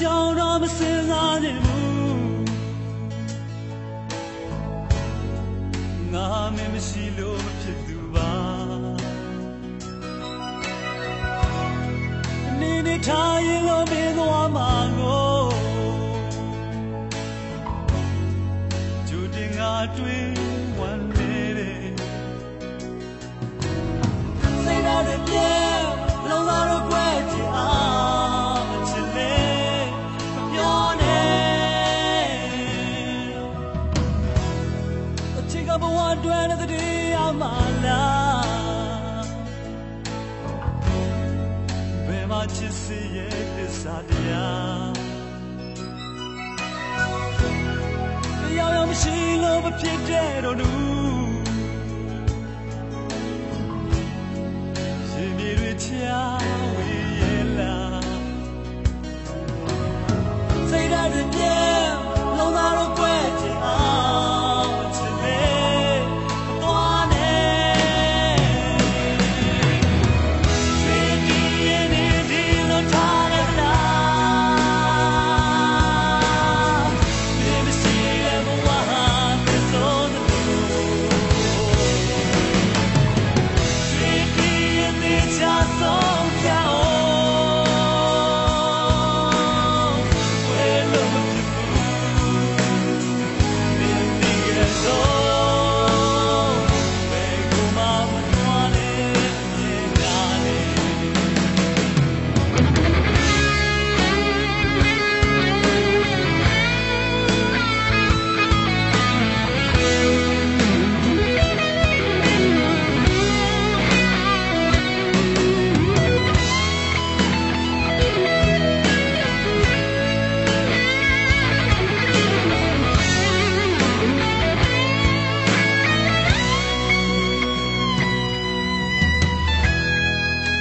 ကြောင့်တော့မစင်စားနိုင်ဘူးငါမင်းမရှိလို့မဖြစ်သူပါနေနေထားရင်လို့မင်းသွားမှာကိုကျူတင်ငါတွေ့ဝမ်းနေတယ်စိတ်ဓာတ်တွေပြဲလုံးသားတော့ကွဲကြည့်အောင်ချစ်လေမပြောနဲ့အချစ်ကဘဝတွဲတဲ့တည်းရမှာလားဘယ်မှာချစ်စီရဲ့သစ္စာတရားတရားရောမရှိလို့မဖြစ်တဲ့တော့လူရှင်မြေတွေချာဝေးရဲ့လားစိတ်ဓာတ်တွေပြဲလုံးသားတော့ကွဲကြည့်အောင်ချစ်လေမသွားနဲ့ရွှေဒီရဲ့နေဒီလို့ထားရတာဒီမရှိတဲ့ဘဝဟာသစ္စာတူရွှေဒီရဲ့နေချာဆုံးဖြတ်အောင်ဝဲလို့မဖြစ်ဘူးနေနေရတော့ဘယ်ကိုမှမသွားနဲ့မြင်တာလေ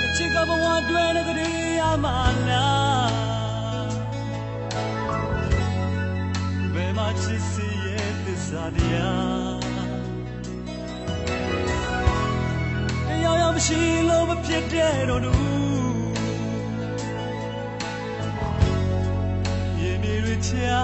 အချစ်ကဘဝတွဲတဲ့တည်းရမှာလားဘယ်မှာချစ်စီရဲ့သစ္စာတရားတရားရောမရှိလို့မဖြစ်တဲ့တော့လူရေမြေတွေချာ